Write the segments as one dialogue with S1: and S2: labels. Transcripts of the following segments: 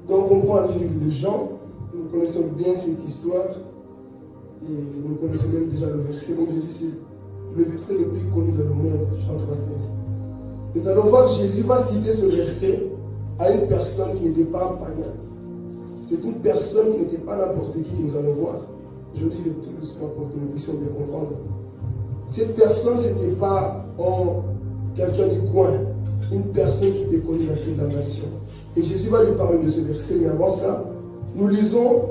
S1: Donc on prend le livre de Jean, nous connaissons bien cette histoire, et nous connaissons même déjà le verset, comme je dis, c'est le verset le plus connu dans le monde, Jean 3,16. Nous allons voir Jésus va citer ce verset à une personne qui n'était pas un païen. C'est une personne qui n'était pas n'importe qui que nous allons voir. Aujourd'hui, je vais tout doucement pour que nous puissions bien comprendre. Cette personne, ce n'était pas quelqu'un du coin, une personne qui était connue dans toute la nation. Et Jésus va lui parler de ce verset, mais avant ça, nous lisons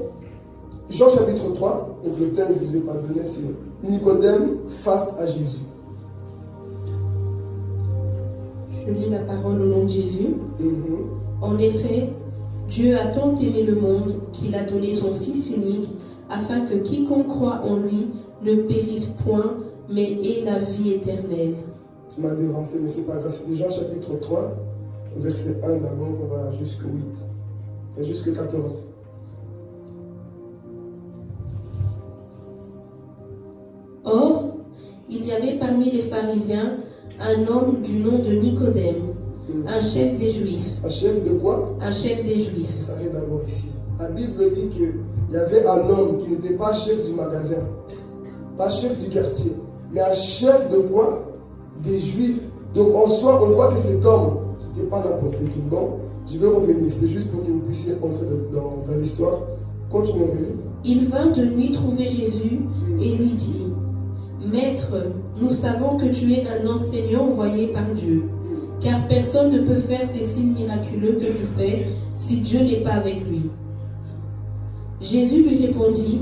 S1: Jean chapitre 3, donc le thème que je ne vous ai pas donné, c'est Nicodème face à Jésus.
S2: Je lis la parole au nom de Jésus. En effet, Dieu a tant aimé le monde qu'il a donné son Fils unique, afin que quiconque croit en lui ne périsse point, mais ait la vie éternelle.
S1: Tu m'as dévancé, mais c'est pas grave. C'est Jean chapitre 3, verset 1 d'abord, on va jusqu'au 8, et jusqu'au 14.
S2: Or, il y avait parmi les pharisiens un homme du nom de Nicodème, un chef des Juifs.
S1: Un chef de quoi?
S2: Un chef des Juifs.
S1: Vous savez d'abord ici. La Bible dit qu'il y avait un homme qui n'était pas chef du magasin, pas chef du quartier, mais un chef de quoi? Des Juifs. Donc en soi, on voit que cet homme, c'était pas n'importe qui. Bon, je vais revenir, c'était juste pour que vous puissiez entrer dans l'histoire. Continuons.
S2: Il vint de nuit trouver Jésus et lui dit: Maître, nous savons que tu es un enseignant envoyé par Dieu, car personne ne peut faire ces signes miraculeux que tu fais si Dieu n'est pas avec lui. Jésus lui répondit: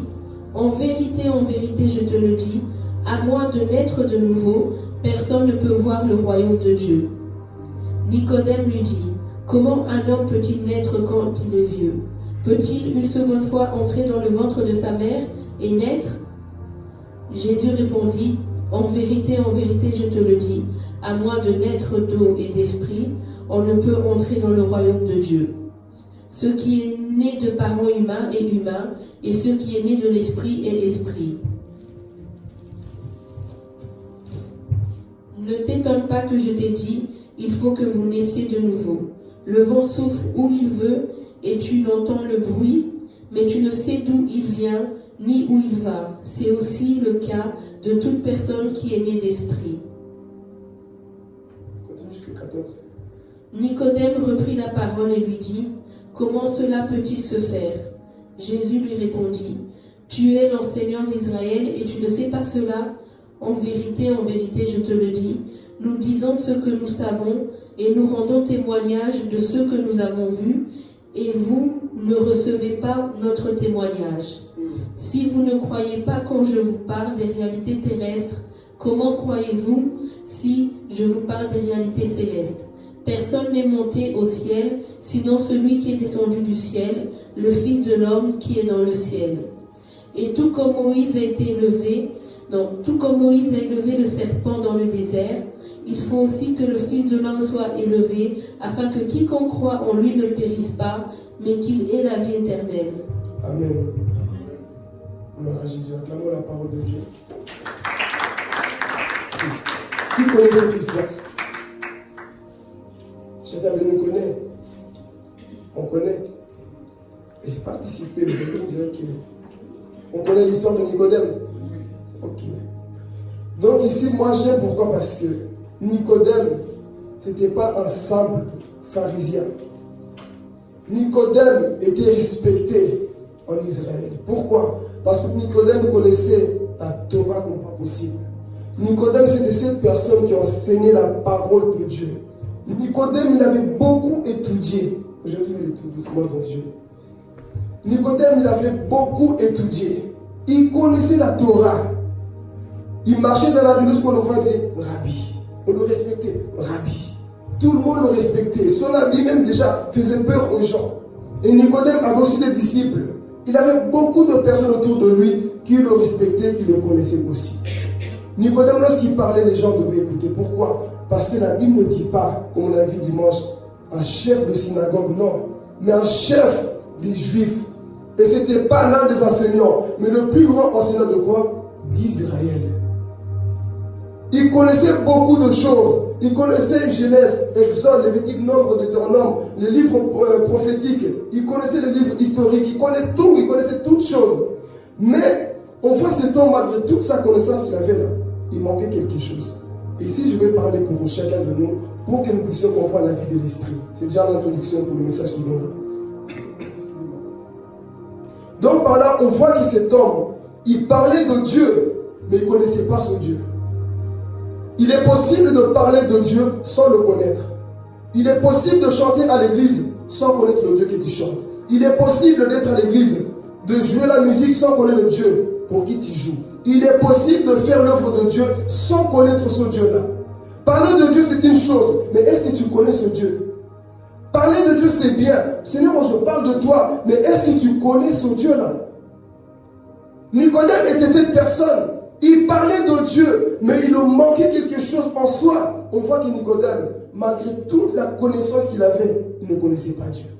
S2: en vérité, je te le dis, à moins de naître de nouveau, personne ne peut voir le royaume de Dieu. Nicodème lui dit: comment un homme peut-il naître quand il est vieux? Peut-il une seconde fois entrer dans le ventre de sa mère et naître? Jésus répondit: en vérité, je te le dis, à moins de naître d'eau et d'esprit, on ne peut entrer dans le royaume de Dieu. Ce qui est né de parents humains est humain, et ce qui est né de l'esprit est esprit. Ne t'étonne pas que je t'ai dit, il faut que vous naissiez de nouveau. Le vent souffle où il veut, et tu n'entends le bruit, mais tu ne sais d'où il vient, ni où il va. C'est aussi le cas de toute personne qui est née d'esprit.
S1: Continue jusqu'au 14.
S2: Nicodème reprit la parole et lui dit: comment cela peut-il se faire? Jésus lui répondit: tu es l'enseignant d'Israël et tu ne sais pas cela? En vérité, je te le dis, nous disons ce que nous savons et nous rendons témoignage de ce que nous avons vu, et vous ne recevez pas notre témoignage. Si vous ne croyez pas quand je vous parle des réalités terrestres, comment croyez-vous si je vous parle des réalités célestes? Personne n'est monté au ciel, sinon celui qui est descendu du ciel, le Fils de l'homme qui est dans le ciel. Et tout comme Moïse a élevé le serpent dans le désert, il faut aussi que le Fils de l'homme soit élevé, afin que quiconque croit en lui ne périsse pas, mais qu'il ait la vie éternelle.
S1: Amen. Gloire à Jésus. Acclamons la parole de Dieu. Qui connaît cette histoire? Chacun de nous connaît. On connaît. Et participer, je peux dire que on connaît l'histoire de Nicodème. Ok. Donc ici, moi j'aime pourquoi? Parce que Nicodème, ce n'était pas un simple pharisien. Nicodème était respecté en Israël. Pourquoi? Parce que Nicodème connaissait la Torah comme pas possible. Nicodème, c'était cette personne qui enseignait la parole de Dieu. Nicodème, il avait beaucoup étudié. Aujourd'hui, il est tout doucement dans Dieu. Nicodème, il avait beaucoup étudié. Il connaissait la Torah. Il marchait dans la rue, lorsqu'on le voit, il disait Rabbi. On le respectait, Rabbi. Tout le monde le respectait. Son habit même déjà faisait peur aux gens. Et Nicodème avait aussi des disciples. Il avait beaucoup de personnes autour de lui qui le respectaient, qui le connaissaient aussi. Nicodème, lorsqu'il parlait, les gens devaient écouter. Pourquoi? Parce que la Bible ne dit pas, comme on a vu dimanche, un chef de synagogue, non. Mais un chef des Juifs. Et ce n'était pas l'un des enseignants, mais le plus grand enseignant de quoi? D'Israël. Il connaissait beaucoup de choses. Il connaissait Genèse, Exode, Lévitique, Nombre, Deutéronome, les livres prophétiques. Il connaissait les livres historiques. Il connaissait tout. Il connaissait toutes choses. Mais on voit cet homme, malgré toute sa connaissance qu'il avait là, il manquait quelque chose. Et si je vais parler pour chacun de nous, pour que nous puissions comprendre la vie de l'esprit. C'est déjà l'introduction pour le message qui viendra. Donc par là, on voit que cet homme, il parlait de Dieu, mais il ne connaissait pas son Dieu. Il est possible de parler de Dieu sans le connaître. Il est possible de chanter à l'église sans connaître le Dieu que tu chantes. Il est possible d'être à l'église, de jouer la musique sans connaître le Dieu pour qui tu joues. Il est possible de faire l'œuvre de Dieu sans connaître ce Dieu-là. Parler de Dieu, c'est une chose, mais est-ce que tu connais ce Dieu? Parler de Dieu, c'est bien. Seigneur, moi je parle de toi, mais est-ce que tu connais ce Dieu-là? Nicodème était cette personne. Il parlait de Dieu, mais il lui manquait quelque chose en soi. On voit que Nicodème, malgré toute la connaissance qu'il avait, il ne connaissait pas Dieu.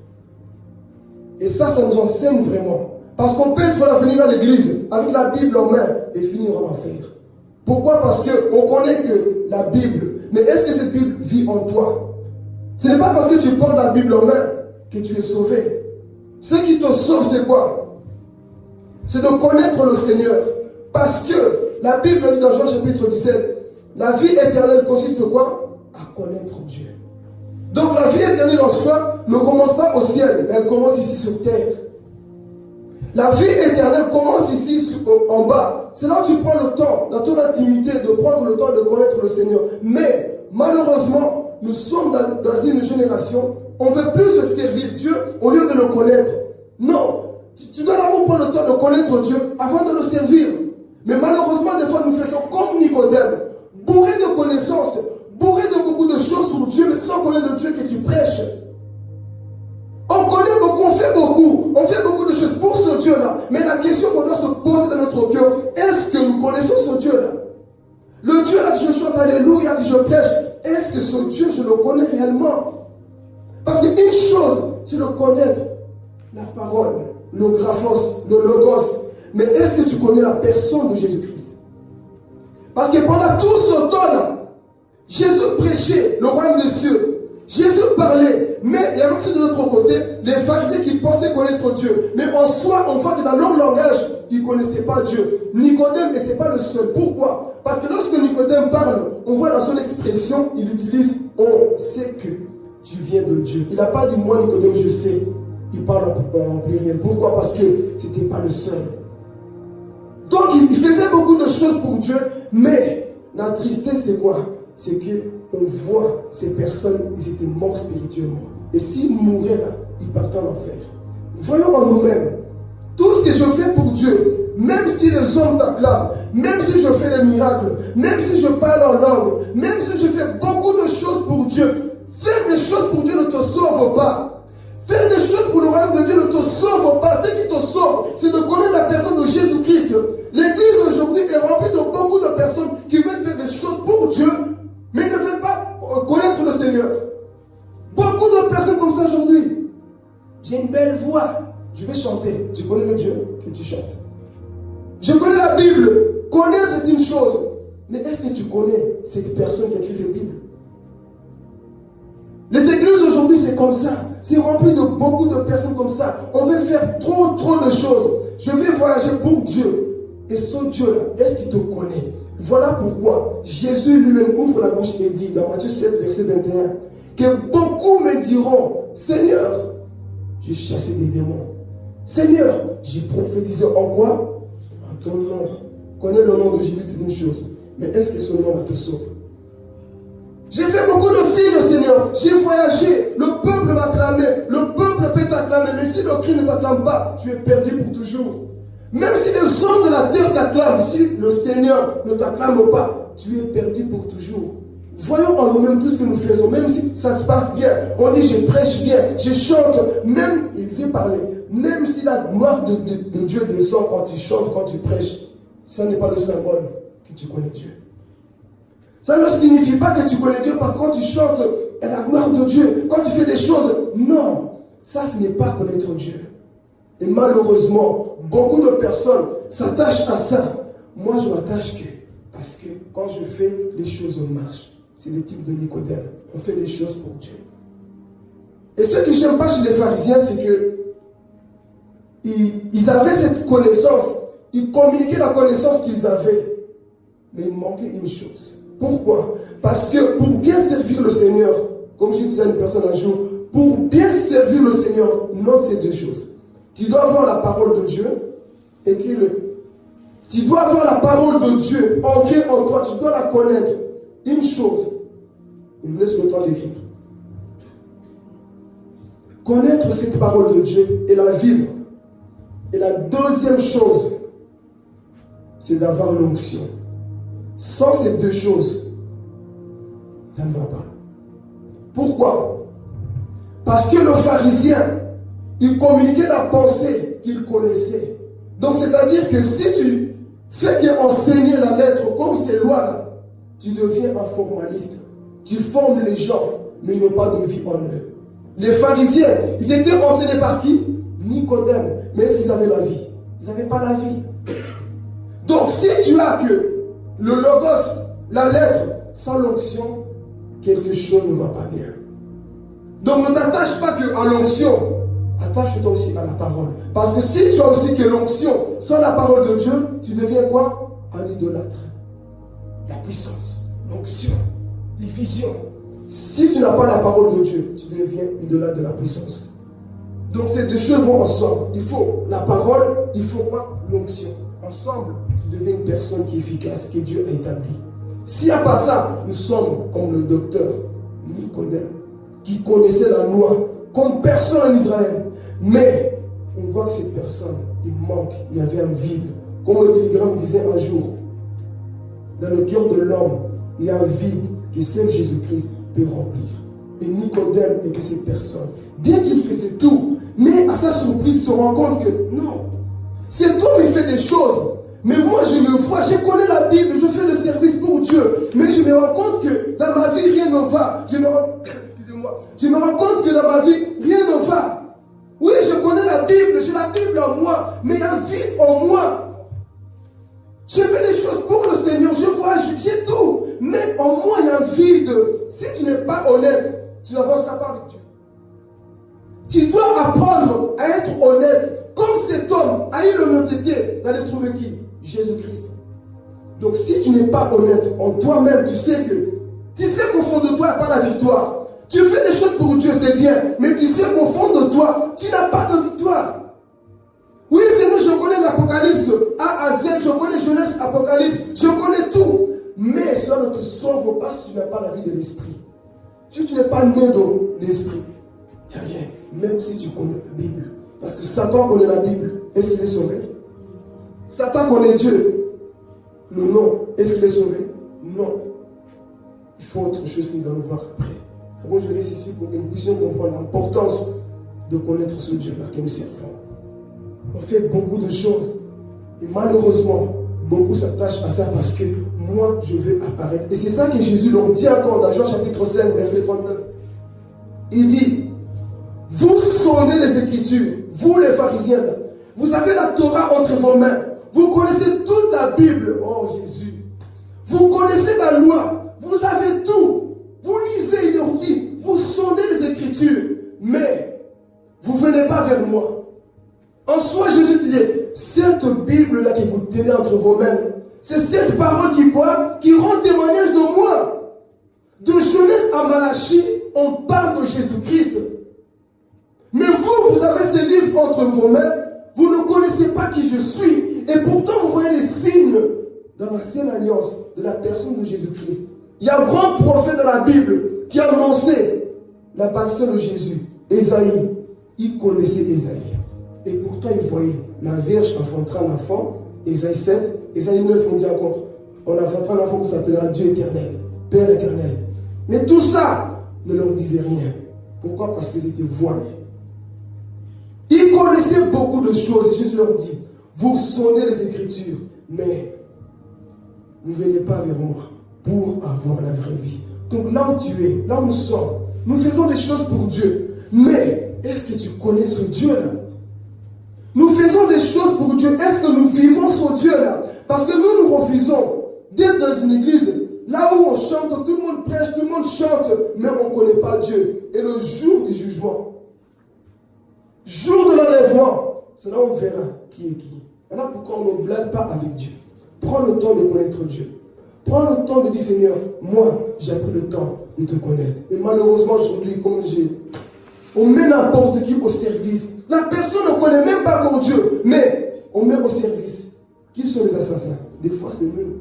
S1: Et ça nous enseigne vraiment. Parce qu'on peut être là, venir à l'église avec la Bible en main et finir en enfer. Pourquoi? Parce qu'on connaît que la Bible. Mais est-ce que cette Bible vit en toi? Ce n'est pas parce que tu portes la Bible en main que tu es sauvé. Ce qui te sauve, c'est quoi? C'est de connaître le Seigneur. Parce que la Bible dit dans Jean chapitre 17, la vie éternelle consiste quoi? À connaître Dieu. Donc la vie éternelle en soi ne commence pas au ciel, mais elle commence ici sur terre. La vie éternelle commence ici en bas. C'est là où tu prends le temps, dans ton intimité, de prendre le temps de connaître le Seigneur. Mais malheureusement, nous sommes dans une génération, on ne veut plus se servir Dieu au lieu de le connaître. Non, tu dois d'abord prendre le temps de connaître Dieu avant de le servir. Mais malheureusement, des fois, nous faisons comme Nicodème, bourré de connaissances, bourré de beaucoup de choses sur Dieu, mais sans connaître le Dieu que tu prêches. On connaît beaucoup, on fait beaucoup de choses pour ce Dieu-là. Mais la question qu'on doit se poser dans notre cœur, est-ce que nous connaissons ce Dieu-là? Le Dieu-là que je chante Alléluia, que je prêche, est-ce que ce Dieu, je le connais réellement? Parce qu'une chose, c'est de connaître la parole, le graphos, le logos. Mais est-ce que tu connais la personne de Jésus-Christ? Parce que pendant tout ce temps-là, Jésus prêchait le royaume des cieux. Jésus parlait, mais il y a aussi de l'autre côté les pharisiens qui pensaient connaître Dieu. Mais en soi, on voit que dans leur langage, ils ne connaissaient pas Dieu. Nicodème n'était pas le seul. Pourquoi? Parce que lorsque Nicodème parle, on voit dans son expression, il utilise « on sait que tu viens de Dieu ». Il n'a pas dit « moi Nicodème, je sais ». Il parle en pluriel. Pourquoi? Parce que ce n'était pas le seul. Donc il faisait beaucoup de choses pour Dieu, mais la tristesse c'est quoi? C'est qu'on voit ces personnes, ils étaient morts spirituellement. Et s'ils mouraient là, ils partaient en enfer. Voyons en nous-mêmes, tout ce que je fais pour Dieu, même si les hommes t'acclament, même si je fais des miracles, même si je parle en langue, même si je fais beaucoup de choses pour Dieu, faire des choses pour Dieu ne te sauve pas. Faire des choses pour le royaume de Dieu ne te sauve pas. Ce qui te sauve, c'est de connaître la personne de Jésus-Christ. L'église aujourd'hui est remplie de beaucoup de personnes qui veulent faire des choses pour Dieu, mais ne veulent pas connaître le Seigneur. Beaucoup de personnes comme ça aujourd'hui. J'ai une belle voix, je vais chanter. Tu connais le Dieu que tu chantes? Je connais la Bible. Connaître est une chose. Mais est-ce que tu connais cette personne qui a écrit cette Bible? Les églises aujourd'hui, c'est comme ça. C'est rempli de beaucoup de personnes comme ça. On veut faire trop de choses. Je vais voyager pour Dieu. Et ce Dieu-là, est-ce qu'il te connaît? Voilà pourquoi Jésus lui-même ouvre la bouche et dit dans Matthieu 7, verset 21, que beaucoup me diront, Seigneur, j'ai chassé des démons. Seigneur, j'ai prophétisé en quoi? En ton nom. Connais le nom de Jésus, c'est une chose. Mais est-ce que ce nom te sauve? J'ai fait beaucoup de signes, Seigneur. J'ai voyagé. Le peuple m'a acclamé. Le peuple peut t'acclamer. Mais si le cri ne t'acclame pas, tu es perdu pour toujours. Même si les hommes de la terre t'acclament, si le Seigneur ne t'acclame pas, tu es perdu pour toujours. Voyons en nous-mêmes tout ce que nous faisons. Même si ça se passe bien, on dit je prêche bien, je chante. Même, il veut parler. Même si la gloire de Dieu descend quand tu chantes, quand tu prêches, ça n'est pas le symbole que tu connais Dieu. Ça ne signifie pas que tu connais Dieu parce que quand tu chantes, et la gloire de Dieu, quand tu fais des choses, non, ça ce n'est pas connaître Dieu. Et malheureusement, beaucoup de personnes s'attachent à ça. Moi je m'attache que Parce que quand je fais, les choses marchent. C'est le type de Nicodème. On fait les choses pour Dieu. Et ce que je n'aime pas chez les pharisiens, c'est que ils avaient cette connaissance. Ils communiquaient la connaissance qu'ils avaient. Mais il manquait une chose. Pourquoi? Parce que pour bien servir le Seigneur, comme je disais à une personne un jour, pour bien servir le Seigneur, note ces deux choses. Tu dois avoir la parole de Dieu, écris-le. Tu dois avoir la parole de Dieu ancrée en toi, tu dois la connaître. Une chose, je vous laisse le temps d'écrire. Connaître cette parole de Dieu et la vivre. Et la deuxième chose, c'est d'avoir l'onction. Sans ces deux choses, ça ne va pas. Pourquoi? Parce que le pharisien, il communiquait la pensée qu'il connaissait. Donc c'est-à-dire que si tu fais qu'enseigner la lettre comme ces lois-là, tu deviens un formaliste. Tu formes les gens, mais ils n'ont pas de vie en eux. Les pharisiens, ils étaient enseignés par qui? Nicodème. Mais est-ce qu'ils avaient la vie? Ils n'avaient pas la vie. Donc si tu as que le logos, la lettre, sans l'onction, quelque chose ne va pas bien. Donc ne t'attache pas qu'à l'onction, attache-toi aussi à la parole. Parce que si tu as aussi que l'onction sans la parole de Dieu, tu deviens quoi? Un idolâtre. La puissance, l'onction, les visions. Si tu n'as pas la parole de Dieu, tu deviens idolâtre de la puissance. Donc ces deux choses vont ensemble. Il faut la parole, il faut quoi? L'onction. Ensemble, tu deviens une personne qui est efficace, que Dieu a établie. S'il n'y a pas ça, nous sommes comme le docteur Nicodème, qui connaissait la loi comme personne en Israël. Mais on voit que cette personne, il manque, il y avait un vide. Comme le Billy Graham disait un jour, dans le cœur de l'homme, il y a un vide que seul Jésus-Christ peut remplir. Et Nicodème était cette personne. Bien qu'il faisait tout, mais à sa surprise, il se rend compte que non, cet homme il fait des choses. Mais moi je me vois, je connais la Bible, je fais le service pour Dieu. Mais je me rends compte que dans ma vie rien ne va. Je me rends compte que dans ma vie rien ne va. Oui, je connais la Bible, j'ai la Bible en moi, mais il y a un vide en moi. Je fais des choses pour le Seigneur, je vois, j'ai tout. Mais en moi, il y a un vide. Si tu n'es pas honnête, tu n'avanceras pas avec Dieu. Tu dois apprendre à être honnête. Comme cet homme a eu l'honnêteté d'aller trouver qui? Jésus-Christ. Donc si tu n'es pas honnête en toi-même, tu sais qu'au fond de toi, il n'y a pas la victoire. Tu fais des choses pour Dieu, c'est bien. Mais tu sais qu'au fond de toi, tu n'as pas de victoire. Oui, Seigneur, je connais l'Apocalypse A à Z, je connais Genèse, Apocalypse, je connais tout. Mais cela ne te sauve pas si tu n'as pas la vie de l'esprit. Si tu n'es pas né de l'esprit, il n'y a rien. Même si tu connais la Bible. Parce que Satan connaît la Bible. Est-ce qu'il est sauvé? Satan connaît Dieu. Le nom, est-ce qu'il est sauvé? Non. Il faut autre chose que nous allons voir après. D'abord, je reste ici pour que nous puissions comprendre l'importance de connaître ce Dieu-là que nous servons. On fait beaucoup de choses. Et malheureusement, beaucoup s'attachent à ça parce que moi, je veux apparaître. Et c'est ça que Jésus leur dit encore dans Jean chapitre 5, verset 39. Il dit, vous sondez les Écritures, vous les pharisiens, vous avez la Torah entre vos mains, vous connaissez toute la Bible, oh Jésus, vous connaissez la loi, vous avez tout, vous lisez, il leur dit, vous sondez les Écritures, mais vous ne venez pas vers moi. En soi, Jésus disait, cette Bible-là que vous tenez entre vos mains, c'est cette parole qui quoi? Qui rend témoignage de moi. De Genèse à Malachie, on parle de Jésus-Christ. Mais vous avez ces livres entre vos mains, vous ne connaissez pas qui je suis. Et pourtant, vous voyez les signes dans l'ancienne alliance de la personne de Jésus-Christ. Il y a un grand prophète dans la Bible qui a annoncé l'apparition de Jésus. Ésaïe, il connaissait Ésaïe. Et pourtant, il voyait la Vierge enfantera un enfant. Ésaïe 7, Ésaïe 9, on dit encore, on enfantera un enfant qui s'appellera Dieu éternel, Père éternel. Mais tout ça ne leur disait rien. Pourquoi? Parce qu'ils étaient voilés. Ils connaissaient beaucoup de choses. Et Jésus leur dit, vous sondez les Écritures, mais vous ne venez pas vers moi pour avoir la vraie vie. Donc là où tu es, là où nous sommes, nous faisons des choses pour Dieu. Mais est-ce que tu connais ce Dieu-là? Nous faisons des choses pour Dieu. Est-ce que nous vivons ce Dieu-là? Parce que nous refusons d'être dans une église, là où on chante, tout le monde prêche, tout le monde chante, mais on ne connaît pas Dieu. Et le jour du jugement, jour de l'enlèvement, c'est là où on verra qui est qui. Voilà pourquoi on ne blague pas avec Dieu. Prends le temps de connaître Dieu. Prends le temps de dire, Seigneur, moi, j'ai pris le temps de te connaître. Mais malheureusement, aujourd'hui, on met n'importe qui au service. La personne ne connaît même pas encore Dieu, mais on met au service. Qui sont les assassins? Des fois, c'est nous.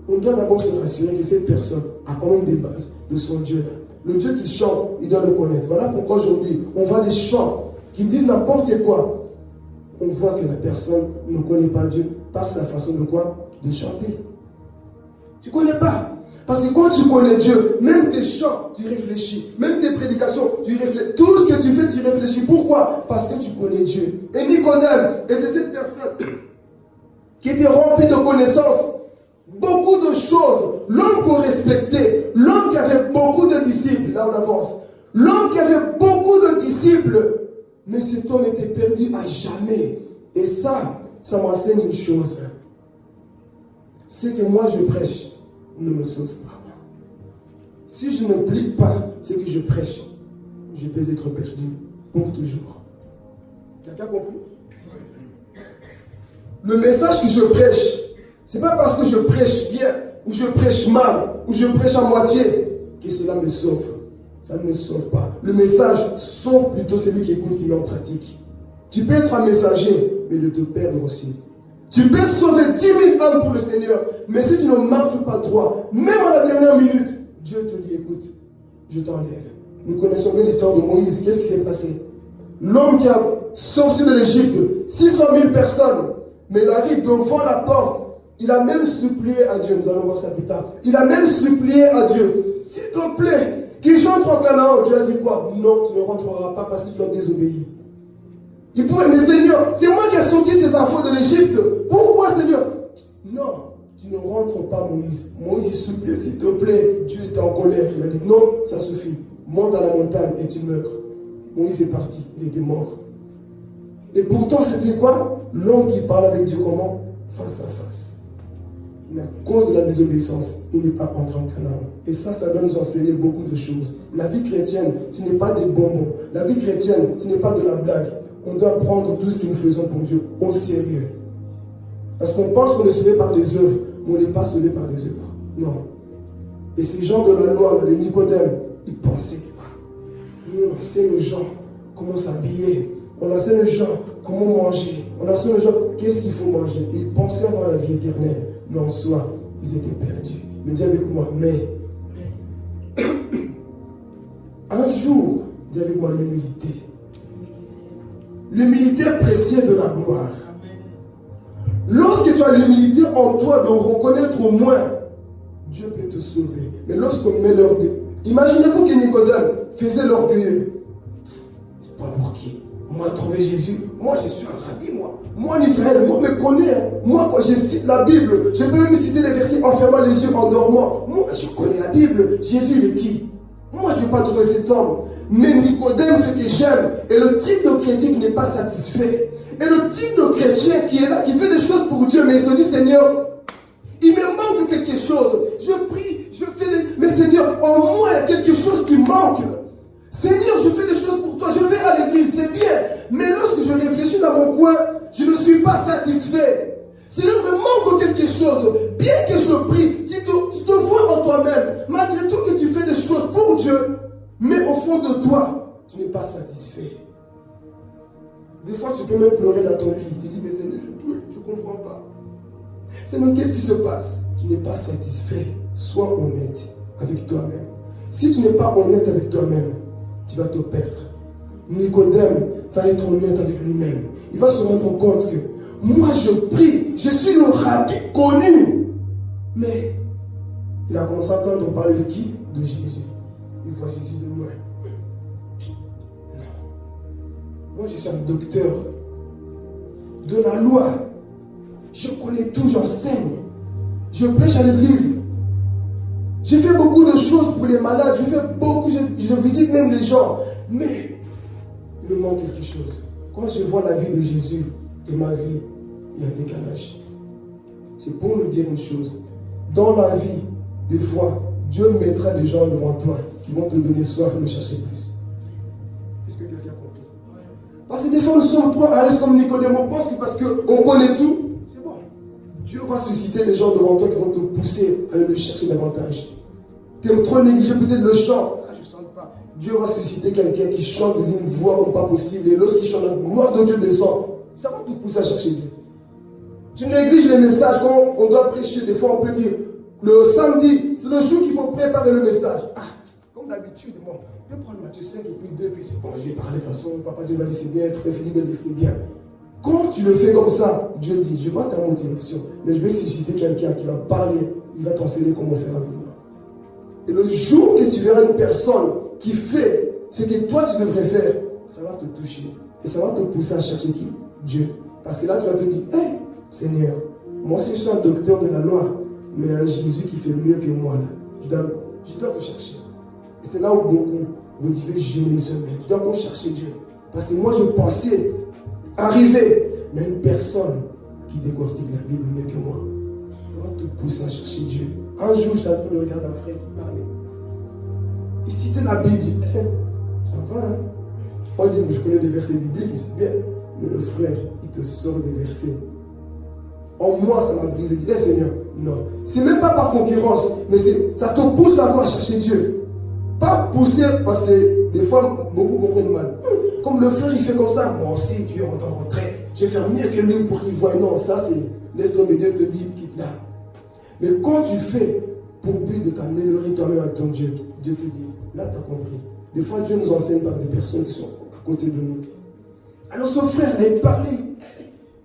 S1: On doit d'abord se rassurer que cette personne a quand même des bases de son Dieu. Le Dieu qu'il chante, il doit le connaître. Voilà pourquoi aujourd'hui, on voit des chants qui disent n'importe quoi. On voit que la personne ne connaît pas Dieu par sa façon de quoi? De chanter. Tu ne connais pas. Parce que quand tu connais Dieu, même tes chants, tu réfléchis. Même tes prédications, tu réfléchis. Tout ce que tu fais, tu réfléchis. Pourquoi? Parce que tu connais Dieu. Et Nicodème était cette personne qui était remplie de connaissances. Beaucoup de choses. L'homme qu'on respectait. L'homme qui avait beaucoup de disciples. Là, on avance. L'homme qui avait beaucoup de disciples. Mais cet homme était perdu à jamais. Et ça m'enseigne une chose. C'est que moi, je prêche. Ne me sauve pas. Si je ne plie pas ce que je prêche, je peux être perdu pour toujours. Quelqu'un compris? Le message que je prêche, c'est pas parce que je prêche bien, ou je prêche mal, ou je prêche à moitié, que cela me sauve. Ça ne me sauve pas. Le message sauve plutôt celui qui écoute, qui met en pratique. Tu peux être un messager, mais de te perdre aussi. Tu peux sauver 10 000 âmes pour le Seigneur, mais si tu ne marches pas droit, même à la dernière minute, Dieu te dit, écoute, je t'enlève. Nous connaissons bien l'histoire de Moïse. Qu'est-ce qui s'est passé? L'homme qui a sorti de l'Égypte, 600 000 personnes, mais il arrive devant la porte. Il a même supplié à Dieu, nous allons voir ça plus tard. Il a même supplié à Dieu, s'il te plaît, que j'entre en Canaan. Dieu a dit quoi? Non, tu ne rentreras pas parce que tu as désobéi. Il pourrait, mais Seigneur, c'est moi qui ai sorti ces enfants de l'Égypte. Pourquoi, Seigneur? Non, tu ne rentres pas, Moïse. Moïse, il suppliait, s'il te plaît. Dieu était en colère. Il a dit, non, ça suffit. Monte à la montagne et tu meurs. Moïse est parti, il était mort. Et pourtant, c'était quoi? L'homme qui parle avec Dieu comment? Face à face. Mais à cause de la désobéissance, il n'est pas entré en Canaan. Et ça doit nous enseigner beaucoup de choses. La vie chrétienne, ce n'est pas des bonbons. La vie chrétienne, ce n'est pas de la blague. On doit prendre tout ce que nous faisons pour Dieu au sérieux. Parce qu'on pense qu'on est sauvé par des œuvres, mais on n'est pas sauvé par des œuvres. Non. Et ces gens de la loi, les Nicodèmes, ils pensaient que nous, on enseigne aux gens comment s'habiller. On enseigne aux gens comment manger. On enseigne aux gens qu'est-ce qu'il faut manger. Et ils pensaient avoir la vie éternelle. Mais en soi, ils étaient perdus. Mais dis avec moi, mais un jour, dis avec moi l'humilité. L'humilité précède de la gloire. Lorsque tu as l'humilité en toi de reconnaître au moins, Dieu peut te sauver. Mais lorsqu'on met l'orgueil, imaginez-vous que Nicodème faisait l'orgueilleux. C'est pas pour qui? Moi, trouver Jésus, moi je suis un rabbi, moi. Moi en Israël, moi je me connais. Moi, quand je cite la Bible, je peux même citer les versets en fermant les yeux, en dormant. Moi, je connais la Bible. Jésus, il est qui? Moi, je ne vais pas trouver cet homme. Mais Nicodème, ce que j'aime, est le type de chrétien qui n'est pas satisfait. Et le type de chrétien qui est là, qui fait des choses pour Dieu, mais il se dit, Seigneur, il me manque quelque chose. Je prie, je fais des... Mais Seigneur, en moi, il y a quelque chose qui manque. Seigneur, je fais des choses pour toi, je vais à l'église, c'est bien. Mais lorsque je réfléchis dans mon coin, je ne suis pas satisfait. Seigneur, il me manque quelque chose. Bien que je prie, tu te vois en toi-même. Malgré tout que tu fais des choses pour Dieu, mais au fond de toi, tu n'es pas satisfait. Des fois, tu peux même pleurer dans ton lit. Tu dis, mais Seigneur, je ne comprends pas. Seigneur, qu'est-ce qui se passe? Tu n'es pas satisfait. Sois honnête avec toi-même. Si tu n'es pas honnête avec toi-même, tu vas te perdre. Nicodème va être honnête avec lui-même. Il va se rendre compte que moi, je prie, je suis le rabbi connu. Mais il a commencé à entendre parler de qui? De Jésus. Il voit Jésus de loin. Moi, je suis un docteur de la loi. Je connais tout, j'enseigne. Je prêche à l'église. Je fais beaucoup de choses pour les malades. Je visite même les gens. Mais il me manque quelque chose. Quand je vois la vie de Jésus et ma vie, il y a un décalage. C'est pour nous dire une chose. dans la vie, des fois, Dieu mettra des gens devant toi qui vont te donner soif de le chercher plus. Est-ce que quelqu'un a compris? Parce que des fois, nous sommes trop à l'aise comme Nicodème. On pense que parce qu'on connaît tout, c'est bon. Dieu va susciter des gens devant toi qui vont te pousser à aller le chercher davantage. Tu aimes trop négliger peut-être le chant. Ah, je ne chante pas. Dieu va susciter quelqu'un qui chante dans une voix comme pas possible. Et lorsqu'il chante, la gloire de Dieu descend. Ça va te pousser à chercher Dieu. Tu négliges les messages quand on doit prêcher. Des fois, on peut dire, le samedi, c'est le jour qu'il faut préparer le message. Ah, comme d'habitude, bon, je vais prendre Matthieu 5 et puis 2, puis c'est bon, je vais parler de toute façon. Papa Dieu va dire c'est bien, frère Philippe va dire c'est bien. Quand tu le fais comme ça, Dieu dit, je vois ta motivation, mais je vais susciter quelqu'un qui va parler, il va t'enseigner comment faire avec moi. Et le jour que tu verras une personne qui fait ce que toi tu devrais faire, ça va te toucher. Et ça va te pousser à chercher qui? Dieu. Parce que là, tu vas te dire, hé, Seigneur, moi aussi je suis un docteur de la loi, mais un Jésus qui fait mieux que moi, là. Je dois te chercher. Et c'est là où beaucoup vous dites, jeûner une semaine. Je dois encore chercher Dieu. Parce que moi, je pensais arriver, mais une personne qui décortique la Bible mieux que moi, ça va te pousser à chercher Dieu. Un jour, je t'avais le regard d'un frère qui parlait. Il citait la Bible, il dit, ça va, hein? Moi, je dis, je connais des versets bibliques, mais c'est bien. Mais le frère, il te sort des versets. En moi, ça m'a brisé. Il dit, Seigneur, non. C'est même pas par concurrence, mais ça te pousse encore à chercher Dieu. Pas pousser, parce que des fois, beaucoup comprennent mal. Comme le frère, il fait comme ça, moi aussi, Dieu rentre en retraite. Je vais faire mieux que lui pour qu'il voie. Non, ça, c'est laisse tomber. Dieu te dit, quitte là. Mais quand tu fais pour but de t'améliorer toi-même avec ton Dieu, Dieu te dit, là, tu as compris. Des fois, Dieu nous enseigne par des personnes qui sont à côté de nous. Alors, ce frère, il a parlé.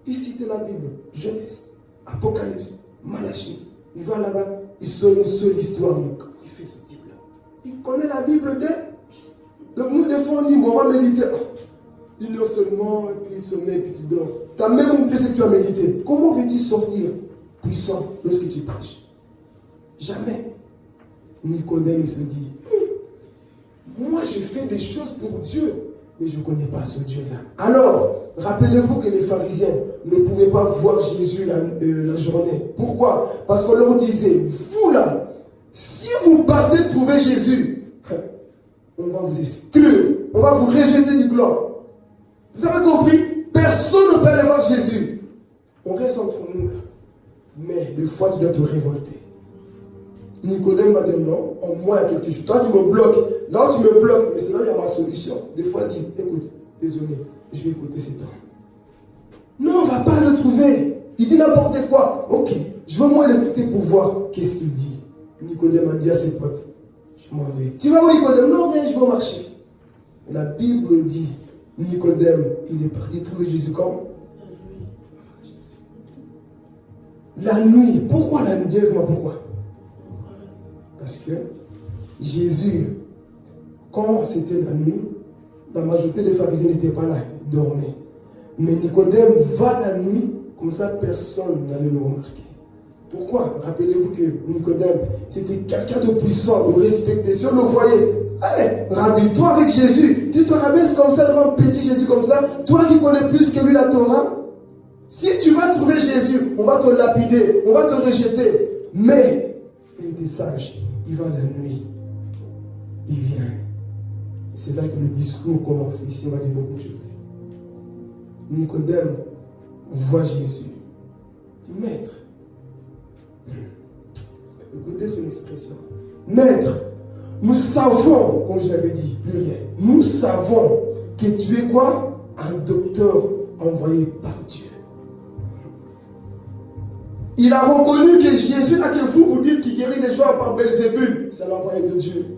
S1: Il citait la Bible, Genèse, Apocalypse, Malachie. Il va là-bas, il sort une seule histoire. Mais comment il fait ce type-là? Il connaît la Bible dès. Donc, nous, des fois, on dit, on va méditer. Une heure seulement, et puis il se met, et puis tu dors. Tu as même oublié ce que tu as médité. Comment veux-tu sortir puissant lorsque tu prêches? Jamais. Nicodème, il se dit, moi, je fais des choses pour Dieu, mais je ne connais pas ce Dieu-là. Alors, rappelez-vous que les pharisiens ne pouvaient pas voir Jésus la journée. Pourquoi? Parce qu'on leur disait, vous là, si vous partez trouver Jésus, on va vous exclure, on va vous rejeter du clan. Vous avez compris? Personne ne peut aller voir Jésus. On reste entre nous là. Mais des fois, tu dois te révolter. Nicodème m'a dit non, en moi il y a quelque chose. Toi tu me bloques, là tu me bloques, mais c'est là il y a ma solution. Des fois il dit, écoute, désolé, je vais écouter cet homme. Non, on ne va pas le trouver. Il dit n'importe quoi. Ok, je veux moi l'écouter pour voir qu'est-ce qu'il dit. Nicodème a dit à ses potes, je m'en vais. Tu vas où Nicodème? Non, viens, je vais au marché. La Bible dit, Nicodème, il est parti trouver Jésus quand? La nuit. Pourquoi la nuit? Dis-moi pourquoi. Parce que Jésus, quand c'était la nuit, la majorité des pharisiens n'étaient pas là, ils dormaient. Mais Nicodème va la nuit, comme ça personne n'allait le remarquer. Pourquoi? Rappelez-vous que Nicodème, c'était quelqu'un de puissant, de respecté. Si on le voyait, allez, rabis-toi avec Jésus. Tu te rabaisses comme ça devant un petit Jésus comme ça, toi qui connais plus que lui la Torah. Si tu vas trouver Jésus, on va te lapider, on va te rejeter. Mais il était sage. Il va la nuit. Il vient. Et c'est là que le discours commence. Ici, on va dire beaucoup de choses. Nicodème voit Jésus. Il dit, Maître. Écoutez son expression. Maître, nous savons, comme je l'avais dit, pluriel, nous savons que tu es quoi? Un docteur envoyé par Dieu. Il a reconnu que Jésus, là que vous dites qu'il guérit les gens par Belzébul, c'est l'envoyé de Dieu.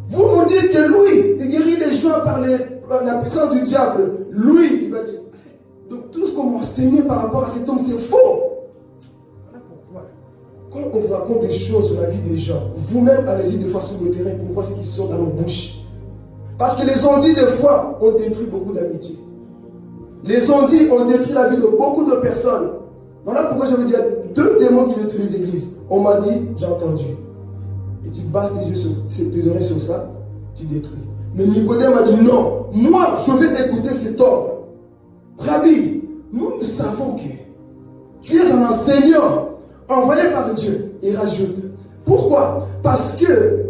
S1: Vous dites que lui, il guérit les gens par la puissance du diable. Lui, il va dire. Donc tout ce qu'on m'a enseigné par rapport à cet homme, c'est faux. Voilà pourquoi. Quand on vous raconte des choses sur la vie des gens, vous-même allez-y des fois sur le terrain pour voir ce qui sort dans leur bouche. Parce que les ondits, des fois, ont détruit beaucoup d'amitié. Les ondits ont détruit la vie de beaucoup de personnes. Voilà pourquoi je veux dire deux démons qui détruisent les églises. On m'a dit, j'ai entendu. Et tu bats tes oreilles sur ça, tu détruis. Mais Nicodème a dit non, moi je vais écouter cet homme. Rabbi, nous savons que tu es un enseignant. envoyé par Dieu. Il rajoute. Pourquoi? Parce que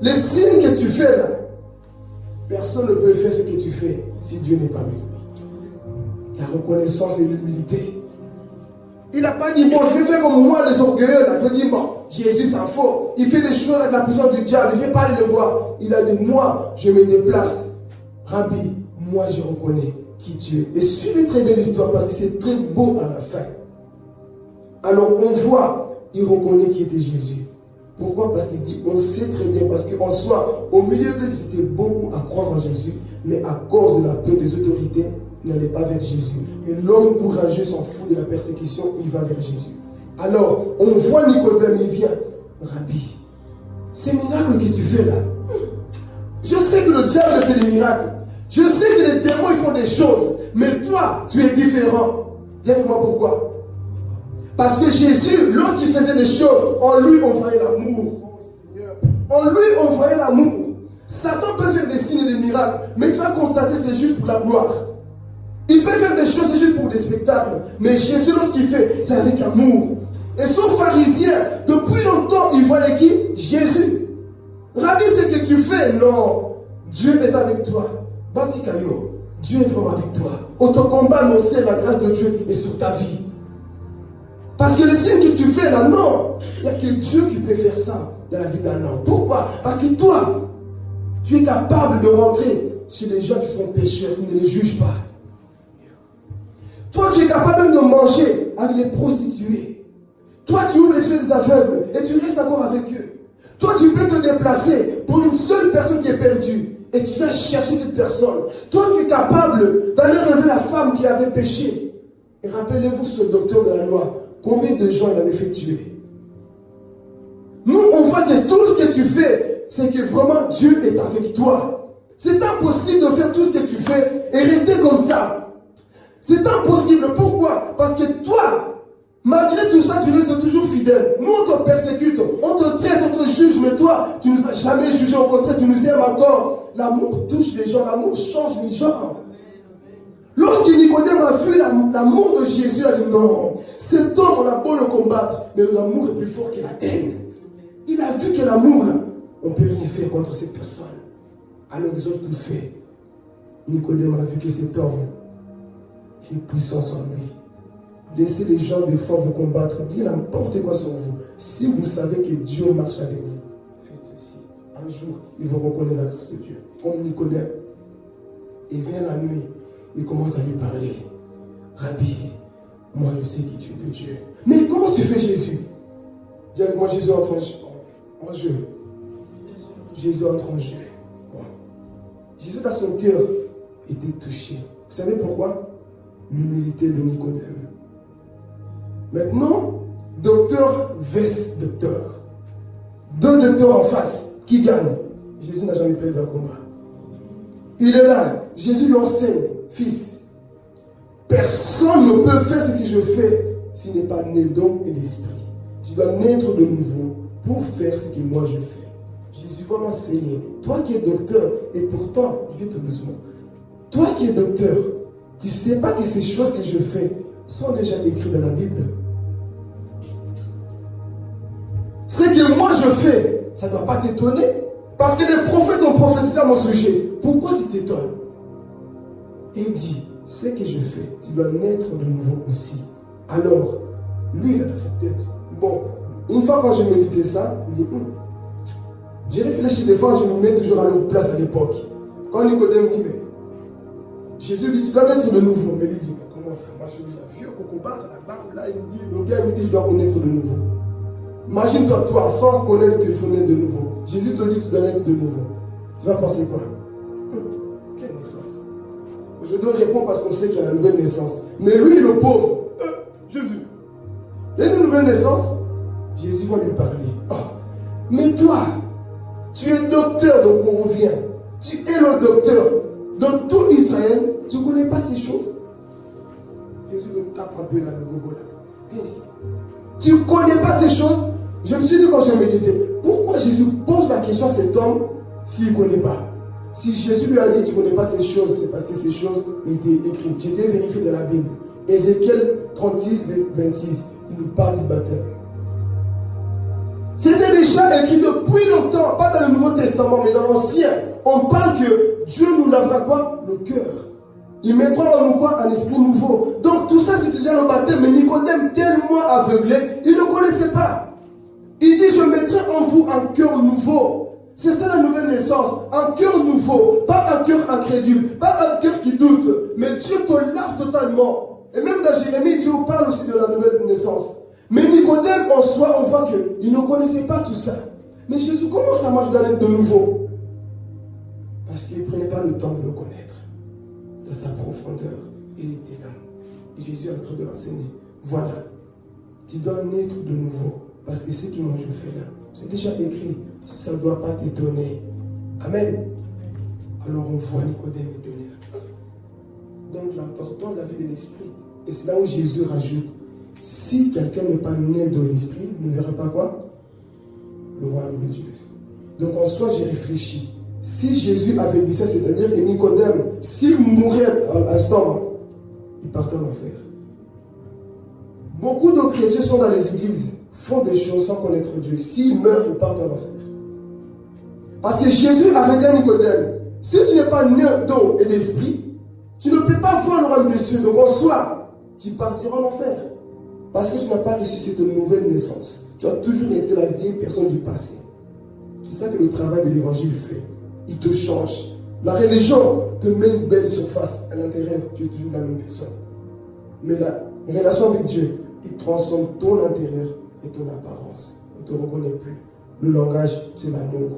S1: les signes que tu fais là, personne ne peut faire ce que tu fais si Dieu n'est pas avec lui. La reconnaissance et l'humilité. Il n'a pas dit, bon, je vais faire comme moi, les orgueilleux là. Je dis, bon, Jésus s'en fout. Il fait des choses avec la puissance du diable. Il ne vient pas le voir. Il a dit, moi, je me déplace. Rabbi, moi, je reconnais qui tu es. Et suivez très bien l'histoire parce que c'est très beau à la fin. Alors, on voit, il reconnaît qui était Jésus. Pourquoi? Parce qu'il dit, on sait très bien, parce qu'en soi, au milieu d'eux, ils étaient beaucoup à croire en Jésus, mais à cause de la peur des autorités, ils n'allaient pas vers Jésus. Mais l'homme courageux s'en fout de la persécution, il va vers Jésus. Alors, on voit Nicodème, il vient. Rabbi, ces miracles que tu fais là, je sais que le diable fait des miracles. Je sais que les démons ils font des choses. Mais toi, tu es différent. Dis-moi pourquoi. Parce que Jésus, lorsqu'il faisait des choses, en lui on voyait l'amour. En lui on voyait l'amour. Satan peut faire des signes et des miracles, mais tu vas constater c'est juste pour la gloire. Il peut faire des choses, c'est juste pour des spectacles. Mais Jésus, lorsqu'il fait, c'est avec amour. Et son pharisien, depuis longtemps, il voyait qui? Jésus. Rabbi, ce que tu fais, non. Dieu est avec toi. Batikayo, Dieu est vraiment avec toi. Au ton combat, annoncer la grâce de Dieu est sur ta vie. Parce que le signe que tu fais là, non. Il n'y a que Dieu qui peut faire ça dans la vie d'un homme. Pourquoi? Parce que toi, tu es capable de rentrer chez les gens qui sont pécheurs, qui ne les jugent pas. Toi, tu es capable même de manger avec les prostituées. Toi, tu ouvres les yeux des aveugles et tu restes encore avec eux. Toi, tu peux te déplacer pour une seule personne qui est perdue. Et tu vas chercher cette personne. Toi, tu es capable d'aller relever la femme qui avait péché. Et rappelez-vous ce docteur de la loi. Combien de gens il avait fait tuer? Nous, on voit que tout ce que tu fais, c'est que vraiment Dieu est avec toi. C'est impossible de faire tout ce que tu fais et rester comme ça. C'est impossible. Pourquoi? Parce que toi, malgré tout ça, tu restes toujours fidèle. Nous, on te persécute, on te traite, on te juge, mais toi, tu ne nous as jamais jugé. Au contraire, tu nous aimes encore. L'amour touche les gens, l'amour change les gens. Lorsque Nicodème a vu l'amour de Jésus, il a dit non, cet homme, on a beau le combattre, mais l'amour est plus fort que la haine. Il a vu que l'amour, là, on ne peut rien faire contre cette personne. Alors ils ont tout fait. Nicodème a vu que cet homme a une puissance en lui. Laissez les gens des fois vous combattre, dire n'importe quoi sur vous. Si vous savez que Dieu marche avec vous, faites ceci. Un jour, ils vont reconnaître la grâce de Dieu. Comme Nicodème. Et vient la nuit, il commence à lui parler. Rabbi, moi je sais que tu es de Dieu. Mais comment tu fais Jésus? Dis avec moi, Jésus entre en jeu. Jésus entre en jeu. Bon. Jésus dans son cœur était touché. Vous savez pourquoi? L'humilité de Nicodème. Maintenant, docteur vs docteur. Deux docteurs en face. Qui gagne? Jésus n'a jamais perdu un combat. Il est là. Jésus lui enseigne. Fils, personne ne peut faire ce que je fais s'il n'est pas né d'homme et d'esprit. Tu dois naître de nouveau pour faire ce que moi je fais. Jésus va m'enseigner. Toi qui es docteur, et pourtant, viens tout doucement. Toi qui es docteur, tu ne sais pas que ces choses que je fais sont déjà écrites dans la Bible. Ce que moi je fais, ça ne doit pas t'étonner. Parce que les prophètes ont prophétisé à mon sujet. Pourquoi tu t'étonnes? Et il dit, ce que je fais, tu dois naître de nouveau aussi. Alors, lui, il a dans sa tête. Bon, une fois quand je méditais ça, il dit, j'ai réfléchi des fois, je me mets toujours à leur place à l'époque. Quand Nicodème dit, mais Jésus dit, tu dois naître de nouveau. Mais lui dit, mais comment ça? Moi, je suis déjà vieux, cocobar, la barbe, là, il me dit, le gars, il me dit, je dois naître de nouveau. Imagine-toi, toi, sans connaître qu'il faut naître de nouveau. Jésus te dit, tu dois naître de nouveau. Tu vas penser quoi? Quelle naissance? Je dois répondre parce qu'on sait qu'il y a la nouvelle naissance. Mais lui, le pauvre, Jésus, il y a une nouvelle naissance. Jésus va lui parler. Oh, mais toi, tu es docteur, donc on revient. Tu es le docteur. Dans tout Israël, tu ne connais pas ces choses. Jésus me tape un peu dans le gogo là. Viens ici. Tu ne connais pas ces choses. Je me suis dit quand j'ai médité, pourquoi Jésus pose la question à cet homme s'il ne connaît pas? Si Jésus lui a dit, tu ne connais pas ces choses, c'est parce que ces choses étaient écrites. J'ai dû vérifier dans la Bible. Ézéchiel 36, 26. il nous parle du baptême. C'était déjà écrit depuis longtemps, pas dans le Nouveau Testament, mais dans l'Ancien. On parle que Dieu nous lavera quoi? Le cœur. Il mettra en nous quoi? Un esprit nouveau. Donc tout ça c'était déjà le baptême, mais Nicodème, tellement aveuglé, il ne connaissait pas. Il dit, je mettrai en vous un cœur nouveau. C'est ça la nouvelle naissance. Un cœur nouveau, pas un cœur incrédule, pas un cœur qui doute, mais Dieu te lave totalement. Et même dans Jérémie, Dieu parle aussi de la nouvelle naissance. Mais Nicodème, en soi, on voit qu'il ne connaissait pas tout ça. Mais Jésus, comment ça marche d'être de nouveau? Parce qu'il ne prenait pas le temps de le connaître. Dans sa profondeur, il était là. Et Jésus est en train de l'enseigner. Voilà, tu dois naître de nouveau. Parce que ce que moi je fais là, c'est déjà écrit. Ça ne doit pas t'étonner. Amen. Alors on voit Nicodème étonné là. Donc l'important de la vie de l'esprit. Et c'est là où Jésus rajoute. Si quelqu'un n'est pas né de l'esprit, il ne verra pas quoi? Le royaume de Dieu. Donc en soi, j'ai réfléchi. Si Jésus avait dit ça, c'est-à-dire que Nicodème, s'il mourait à l'instant, il partait en enfer. Beaucoup de chrétiens sont dans les églises, font des choses sans connaître Dieu. S'ils meurent, ils partent en enfer. Parce que Jésus avait dit à Nicodème, si tu n'es pas né d'eau et d'esprit, tu ne peux pas voir le royaume des cieux. Donc en soi, tu partiras en enfer. Parce que tu n'as pas reçu cette nouvelle naissance. Tu as toujours été la vieille personne du passé. C'est ça que le travail de l'évangile fait. Il te change. La religion te met une belle surface. À l'intérieur, tu es toujours la même personne. Mais la relation avec Dieu, il transforme ton intérieur et ton apparence. On ne te reconnaît plus. Le langage, c'est l'amour.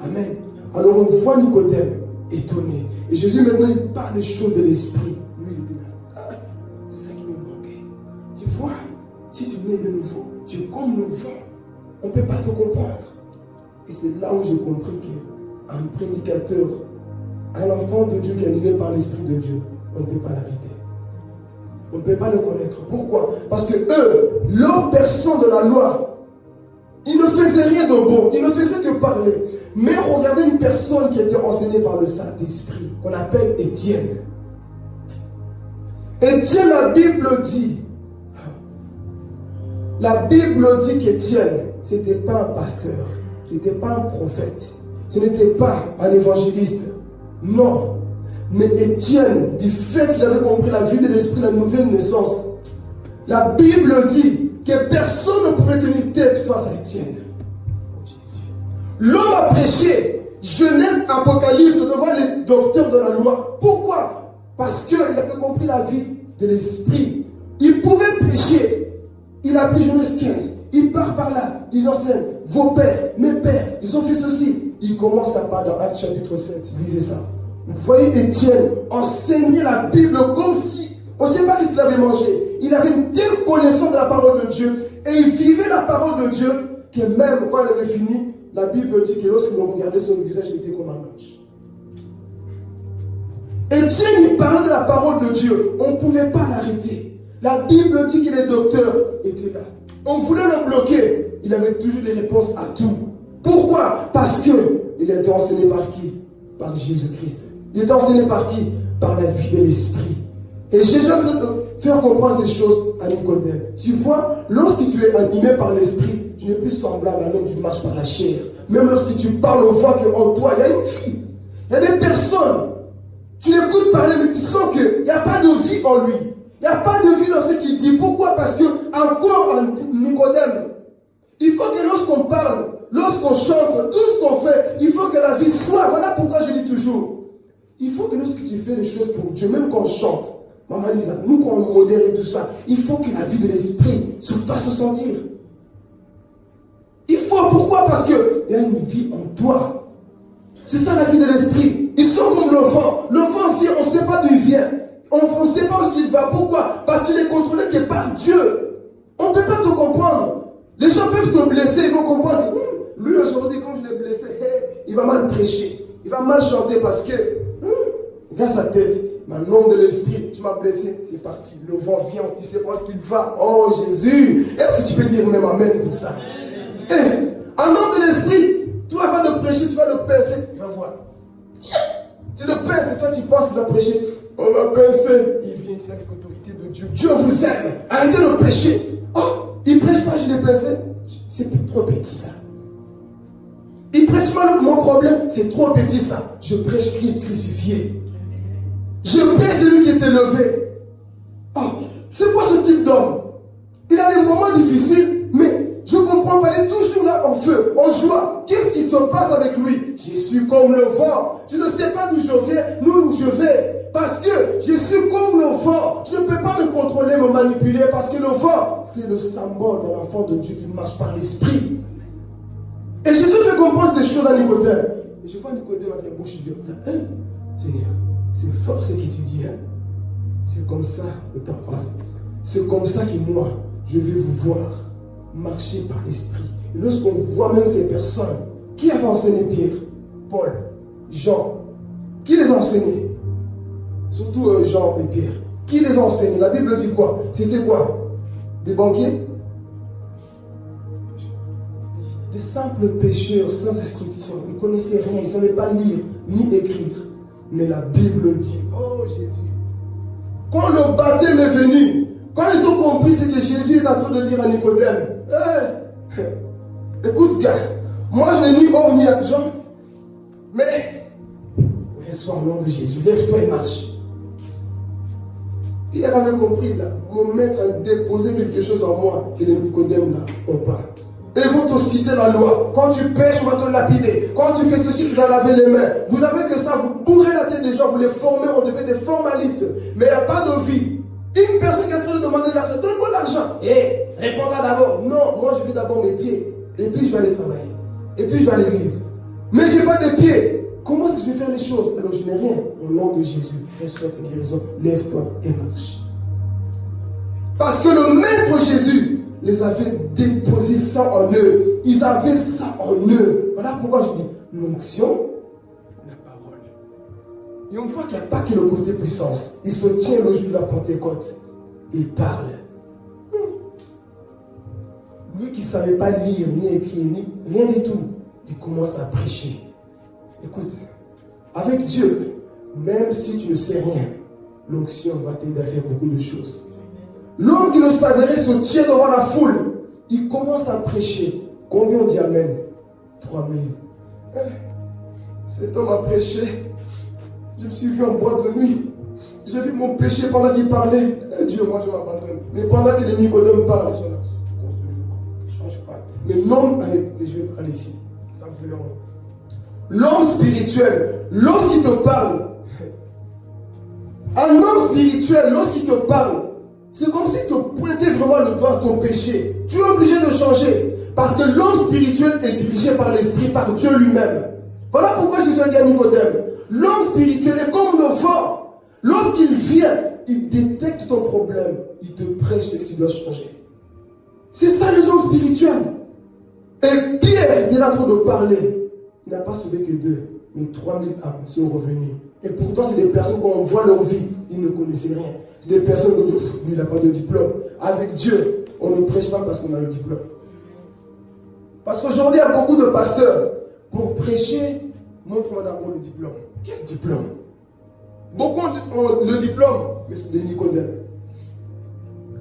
S1: Amen. Alors on voit Nicodème étonné. Et Jésus maintenant, il parle des choses de l'esprit. Lui, il dit là, c'est ça qui me manquait. Tu vois, si tu nais de nouveau, tu es comme le vent. On ne peut pas te comprendre. Et c'est là où j'ai compris qu'un prédicateur, un enfant de Dieu qui est animé par l'Esprit de Dieu, on ne peut pas l'arrêter. On ne peut pas le connaître. Pourquoi? Parce que eux, leur personne de la loi, ils ne faisaient rien de bon. Ils ne faisaient que parler. Mais regardez une personne qui était enseignée par le Saint-Esprit, qu'on appelle Étienne. Étienne, la Bible dit qu'Étienne, ce n'était pas un pasteur, ce n'était pas un prophète, ce n'était pas un évangéliste. Non. Mais Étienne, du fait qu'il avait compris la vie de l'esprit, la nouvelle naissance, la Bible dit que personne ne pouvait tenir tête face à Étienne. L'homme a prêché Genèse, Apocalypse devant les docteurs de la loi. Pourquoi? Parce qu'il avait compris la vie de l'esprit. Il pouvait prêcher. Il a pris Genèse 15. Il part par là. Il enseigne. Vos pères, mes pères, ils ont fait ceci. Il commence à parler dans Actes chapitre 7. Lisez ça. Vous voyez Étienne enseigner la Bible comme si, on ne sait pas ce qu'il avait mangé. Il avait une telle connaissance de la parole de Dieu et il vivait la parole de Dieu que même quand il avait fini, la Bible dit que lorsqu'ils ont regardé son visage, il était comme un ange. Étienne, il parlait de la parole de Dieu. On ne pouvait pas l'arrêter. La Bible dit que les docteurs étaient là. On voulait le bloquer. Il avait toujours des réponses à tout. Pourquoi? Parce qu'il était enseigné par qui? Par Jésus-Christ. Il était enseigné par qui? Par la vie de l'esprit. Et Jésus a fait comprendre ces choses à Nicodème. Tu vois, lorsque tu es animé par l'esprit, tu n'es plus semblable à l'homme qui marche par la chair. Même lorsque tu parles, on voit qu'en toi, il y a une vie. Il y a des personnes. Tu l'écoutes parler, mais tu sens qu'il n'y a pas de vie en lui. Il n'y a pas de vie dans ce qu'il dit. Pourquoi? Parce que, encore Nicodème, il faut que lorsqu'on parle, lorsqu'on chante, tout ce qu'on fait, il faut que la vie soit. Voilà pourquoi je dis toujours. Il faut que lorsque tu fais les choses pour Dieu, même quand on chante, Maman Lisa, nous quand on modère et tout ça, il faut que la vie de l'esprit se fasse sentir. Il faut, pourquoi? Parce qu'il y a une vie en toi. C'est ça la vie de l'esprit. Ils sont comme le vent. Le vent vient, on ne sait pas d'où il vient. On ne sait pas où il va. Pourquoi? Parce qu'il est contrôlé que par Dieu. On ne peut pas te comprendre. Les gens peuvent te blesser, ils vont comprendre. Lui aujourd'hui, quand je l'ai blessé, il va mal prêcher. Il va mal chanter parce que, regarde sa tête. Mais au nom de l'esprit, tu m'as blessé, c'est parti. Le vent vient, tu sais pas où il va. Oh Jésus, est-ce que tu peux dire même amen pour ça? En nom de l'esprit, toi avant de prêcher, tu vas le pincer. Tu vas voir. Tu le pinces et toi tu penses qu'il va prêcher. On va pincer. Il vient ici avec l'autorité de Dieu. Dieu vous aime. Arrêtez le péché. Oh, prêche pas, je l'ai pensé. C'est trop petit ça. Il prêche mal, mon problème, c'est trop petit ça. Je prêche Christ crucifié. Je prêche celui qui est élevé. Oh, c'est quoi ce type d'homme? Il a des moments difficiles, mais je comprends pas, il est toujours là en feu, en joie. Qu'est-ce qui se passe avec lui? Je suis comme le vent. Tu ne sais pas d'où je viens, d'où je vais. Parce que je suis comme le vent. Tu ne peux pas me contrôler, me manipuler. Parce que le vent, c'est le symbole de l'enfant de Dieu qui marche par l'esprit. Et Jésus fait comprendre ces choses à Nicodème. Et je vois Nicodème avec la bouche ouverte. Hein? Seigneur, c'est fort ce que tu dis. Hein? C'est comme ça, le temps passe. C'est comme ça que moi, je vais vous voir marcher par l'esprit. Et lorsqu'on voit même ces personnes, qui a enseigné Pierre, Paul, Jean, qui les a enseignés? Surtout Jean et Pierre. Qui les a enseignés? La Bible dit quoi? C'était quoi? Des banquiers? Des simples pécheurs sans instruction. Ils ne connaissaient rien, ils ne savaient pas lire ni écrire. Mais la Bible dit, oh Jésus, quand le baptême est venu, quand ils ont compris ce que Jésus est en train de dire à Nicodème, écoute gars, moi je n'ai ni or ni argent, mais reçois au nom de Jésus, lève-toi et marche. Pierre avait compris là, mon maître a déposé quelque chose en moi que les Nicodèmes là n'ont pas. Et ils vont te citer la loi. Quand tu pêches, on va te lapider. Quand tu fais ceci, tu dois laver les mains. Vous avez que ça, vous bourrez la tête des gens, vous les formez, on devient des formalistes. Mais il n'y a pas de vie. Une personne qui est en train de demander de l'argent, donne-moi l'argent. Réponds-toi d'abord. Non, moi je vais d'abord mes pieds. Et puis je vais aller travailler. Et puis je vais à l'église. Mais je n'ai pas de pieds. Comment est-ce que je vais faire les choses? Alors je n'ai rien. Au nom de Jésus, reçois ta guérison, lève-toi et marche. Parce que le Maître Jésus les avait déposé ça en eux. Ils avaient ça en eux. Voilà pourquoi je dis l'onction, la parole. Et on voit qu'il n'y a pas que le côté puissance. Il se tient le jour de la Pentecôte. Il parle. Lui qui ne savait pas lire, ni écrire, ni rien du tout, il commence à prêcher. Écoute, avec Dieu, même si tu ne sais rien, l'onction va t'aider à faire beaucoup de choses. L'homme qui ne savait rien se tient devant la foule. Il commence à prêcher. Combien on dit Amen? 3000. Cet homme a prêché. Je me suis vu en boîte de nuit. J'ai vu mon péché pendant qu'il parlait. Dieu, moi je m'abandonne. Mais pendant que les Nicodèmes parlent, ils sont là. Je ne change pas. Mais l'homme, je vais parler ici. Ça me fait l'homme. L'homme spirituel, lorsqu'il te parle, un homme spirituel, lorsqu'il te parle, c'est comme s'il te pointait vraiment le doigt à ton péché. Tu es obligé de changer. Parce que l'homme spirituel est dirigé par l'esprit, par Dieu lui-même. Voilà pourquoi Jésus a dit à Nicodème, l'homme spirituel est comme le vent. Lorsqu'il vient, il détecte ton problème. Il te prêche ce que tu dois changer. C'est ça les hommes spirituels. Et Pierre était là en train de parler. Il n'a pas sauvé que 2, mais 3000 âmes sont revenues. Et pourtant, c'est des personnes, quand on voit leur vie, ils ne connaissaient rien. C'est des personnes qui disent, lui, il n'a pas de diplôme. Avec Dieu, on ne prêche pas parce qu'on a le diplôme. Parce qu'aujourd'hui, il y a beaucoup de pasteurs. Pour prêcher, montre-moi d'abord le diplôme. Quel diplôme? Beaucoup ont le diplôme, mais c'est des Nicodèmes.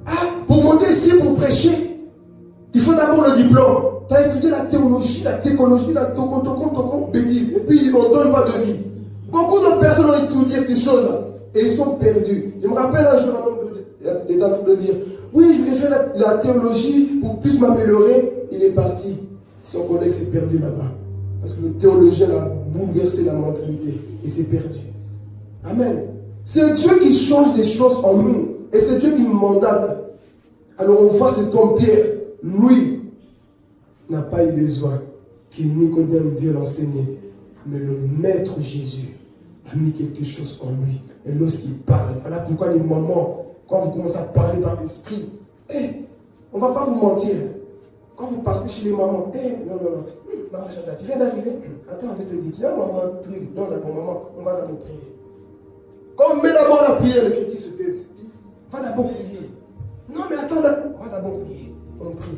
S1: Ah, pour monter ici, pour prêcher, il faut d'abord le diplôme. Tu as étudié la théologie, la thécologie, la tocon, bêtise. Et puis, on ne donne pas de vie. Beaucoup de personnes ont étudié ces choses-là. Et ils sont perdus. Je me rappelle un jour, un homme était en train de dire, oui, je voulais faire la théologie pour plus m'améliorer. Il est parti. Son collègue s'est perdu là-bas. Parce que le théologien a bouleversé la mentalité. Et s'est perdu. Amen. C'est Dieu qui change les choses en nous. Et c'est Dieu qui nous mandate. Alors on voit cet homme Pierre. Lui n'a pas eu besoin que Nicodème vienne l'enseigner. Mais le Maître Jésus a mis quelque chose en lui. Et lorsqu'il parle, voilà pourquoi les mamans, quand vous commencez à parler par l'esprit, on ne va pas vous mentir. Quand vous partez chez les mamans, non, maman Chanda, tu viens d'arriver, attends, on va te dire, tiens, maman, non, d'accord, maman, on va d'abord prier. Quand on met d'abord la prière, les critiques se taisent. Va d'abord prier. Non, mais attends, on va d'abord prier. On prie.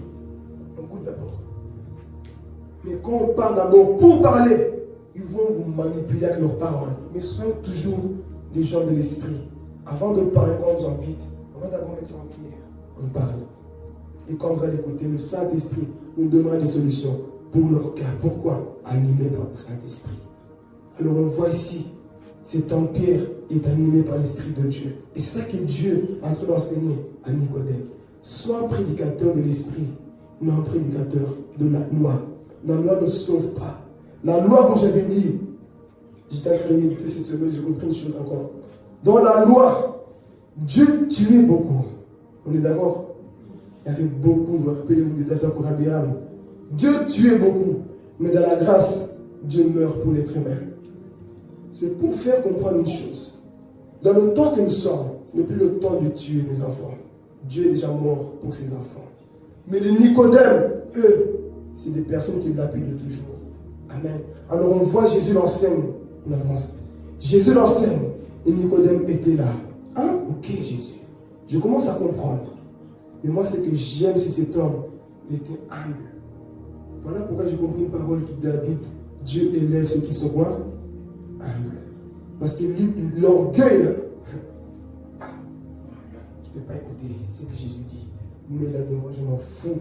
S1: On goûte d'abord. Mais quand on parle d'abord pour parler, ils vont vous manipuler avec leurs paroles. Mais soyez toujours des gens de l'esprit. Avant de parler, quand on vous invite, on va d'abord mettre ça en prière. On parle. Et quand vous allez écouter, le Saint-Esprit nous donnera des solutions pour leur cas. Pourquoi? Animé par le Saint-Esprit. Alors on voit ici, cet homme Pierre est animé par l'Esprit de Dieu. Et c'est ça que Dieu est en train d'enseigner à Nicodème. Sois un prédicateur de l'Esprit, non un prédicateur de la loi. La loi ne sauve pas. La loi, comme j'avais dit, j'étais en train de méditer cette semaine, j'ai compris une chose encore. Dans la loi, Dieu tuait beaucoup. On est d'accord? Il y avait beaucoup, vous rappelez-vous des dates pour Abraham. Dieu tuait beaucoup. Mais dans la grâce, Dieu meurt pour l'être humain. C'est pour faire comprendre une chose. Dans le temps que nous sommes, ce n'est plus le temps de tuer les enfants. Dieu est déjà mort pour ses enfants. Mais les Nicodèmes, eux, c'est des personnes qui l'appuient de toujours. Amen. Alors on voit Jésus l'enseigne. On avance. Jésus l'enseigne. Et Nicodème était là. Hein? Ok, Jésus. Je commence à comprendre. Mais moi, ce que j'aime, c'est cet homme. Il était humble. Voilà pourquoi j'ai compris une parole qui dit dans la Bible. Dieu élève ceux qui sont quoi? Humbles. Parce que l'orgueil, là, je ne peux pas écouter ce que Jésus dit. Mais là, moi, je m'en fous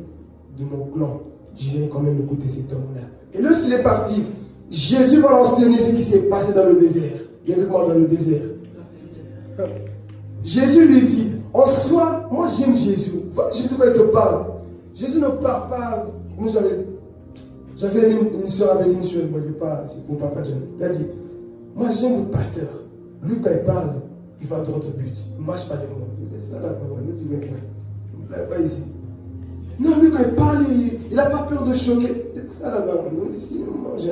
S1: de mon clan. J'ai quand même écouté cet homme-là. Et lorsqu'il est parti, Jésus va l'enseigner ce qui s'est passé dans le désert. Il y avait quoi dans le désert? Jésus lui dit, en soi, moi j'aime Jésus. Jésus quand il te parle, Jésus ne parle pas. Moi j'avais une soeur avec une chose, moi je ne vais pas, c'est pour papa John. Il a dit, moi j'aime votre pasteur. Lui quand il parle, il va droit au but. Il ne marche pas des mots. C'est ça la parole. Ne dis pas ici. Non, lui quand il parle, il n'a pas peur de choquer. C'est ça la parole. Nous ici, on mange.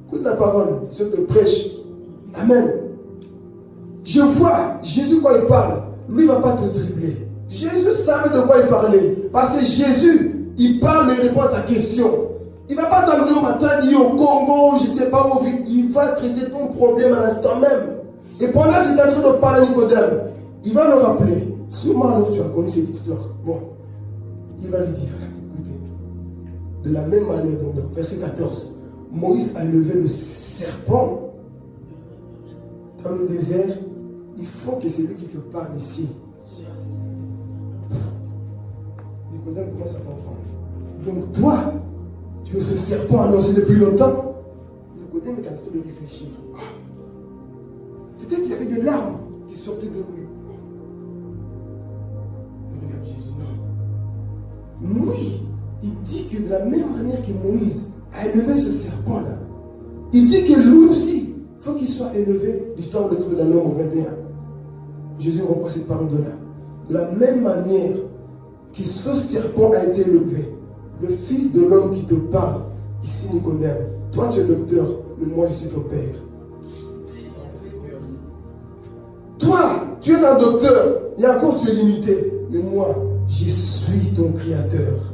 S1: Écoute la parole, ceux qui prêchent. Amen. Je vois Jésus quand il parle, lui il ne va pas te dribbler. Jésus savait de quoi il parlait. Parce que Jésus, il parle mais il répond à ta question. Il ne va pas t'amener au matin, ni au Congo, je ne sais pas où. Il va traiter ton problème à l'instant même. Et pendant qu'il est en train de parler à Nicodème, il va le rappeler. Sûrement alors tu as connu cette histoire. Bon, il va lui dire, écoutez, de la même manière, donc, dans verset 14, Moïse a levé le serpent dans le désert. Il faut que c'est lui qui te parle ici. Nicodème commence à comprendre. Donc toi, tu es ce serpent annoncé depuis longtemps. Nicodème est en train de réfléchir. Peut-être qu'il y avait des larmes qui sortaient de lui. Il regarde Jésus, non. Lui, il dit que de la même manière que Moïse a élevé ce serpent-là, il dit que lui aussi, il faut qu'il soit élevé. L'histoire de trouver dans Nombre 21. Jésus reprend cette parole-là. De la même manière que ce serpent a été élevé, le Fils de l'homme qui te parle, ici Nicodème, toi tu es docteur, mais moi je suis ton père. Toi, tu es un docteur, et encore tu es limité, mais moi, je suis ton créateur.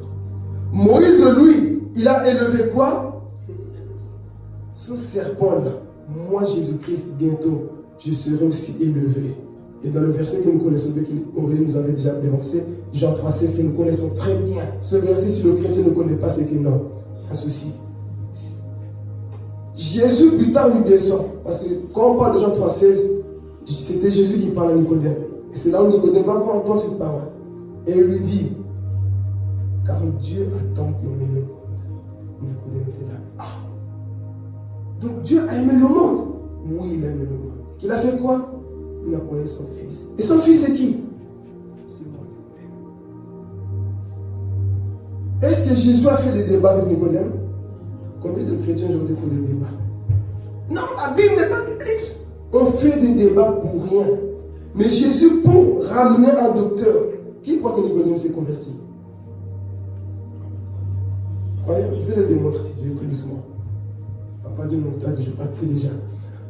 S1: Moïse, lui, il a élevé quoi? Ce serpent-là, moi Jésus-Christ, bientôt, je serai aussi élevé. Et dans le verset que nous connaissons, qu'Aurélie nous avait déjà dévancé, Jean 3,16, que nous connaissons très bien. Ce verset, si le chrétien ne connaît pas, c'est que non, un souci. Jésus, plus tard, lui descend. Parce que quand on parle de Jean 3,16, c'était Jésus qui parle à Nicodème. Et c'est là où Nicodème va entendre cette parole. Et il lui dit, car Dieu a tant aimé le monde. Nicodème était là. Ah. Donc Dieu a aimé le monde. Oui, il a aimé le monde. Il a fait quoi? Il a envoyé son fils. Et son fils, c'est qui? C'est moi. Est-ce que Jésus a fait des débats avec Nicodème? Combien de chrétiens aujourd'hui font des débats? Non, la Bible n'est pas biblique. On fait des débats pour rien. Mais Jésus, pour ramener un docteur, qui croit que Nicodème s'est converti? Croyez, je vais le démontrer. Je vais très doucement. Papa Dieu nous a dit, je partais déjà.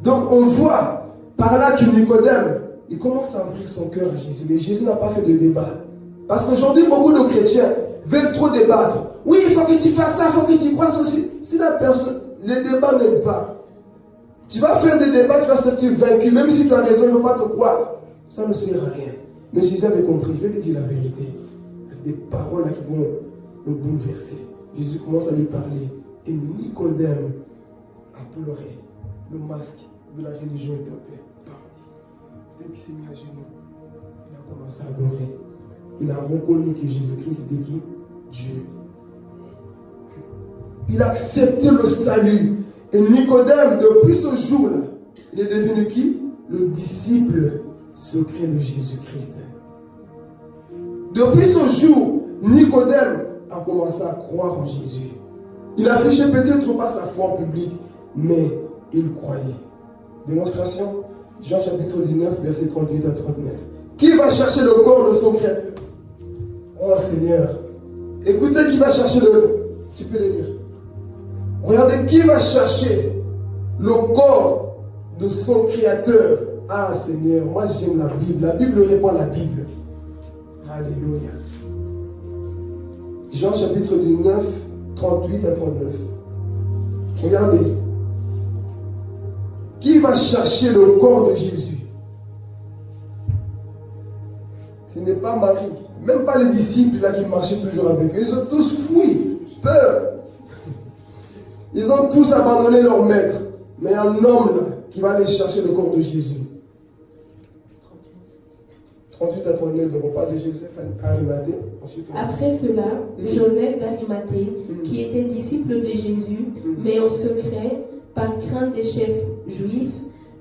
S1: Donc on voit par là que Nicodème, il commence à ouvrir son cœur à Jésus. Mais Jésus n'a pas fait de débat. Parce qu'aujourd'hui, beaucoup de chrétiens veulent trop débattre. Oui, il faut que tu fasses ça, il faut que tu crois aussi. Si la personne, les débats n'aiment pas, tu vas faire des débats, tu vas sortir vaincu. Même si tu as raison, il ne faut pas te croire. Ça ne sert à rien. Mais Jésus avait compris, je vais lui dire la vérité. Avec des paroles là qui vont le bouleverser. Jésus commence à lui parler. Et Nicodème a pleuré. Le masque de la religion est tombé. Peut-être qu'il s'est mis à genoux. Il a commencé à adorer. il a reconnu que Jésus-Christ était qui? Dieu. Il a accepté le salut. Et Nicodème, depuis ce jour-là, il est devenu qui? Le disciple secret de Jésus-Christ. Depuis ce jour, Nicodème a commencé à croire en Jésus. Il affichait peut-être pas sa foi en public, mais il croyait. Démonstration, Jean chapitre 19, verset 38 à 39. Qui va chercher le corps de son Créateur? Oh Seigneur, écoutez qui va chercher le... Tu peux le lire. Regardez qui va chercher le corps de son Créateur. Ah Seigneur, moi j'aime la Bible. La Bible répond à la Bible. Alléluia. Jean chapitre 19, 38 à 39. Regardez. Qui va chercher le corps de Jésus? Ce n'est pas Marie. Même pas les disciples là qui marchaient toujours avec eux. Ils ont tous fui. Peur. Ils ont tous abandonné leur maître. Mais un homme là qui va aller chercher le corps de Jésus. 38 à 39, le repas de Jésus à Arimathée.
S2: Après cela, Joseph d'Arimathée, qui était disciple de Jésus, mais en secret, par crainte des chefs juifs,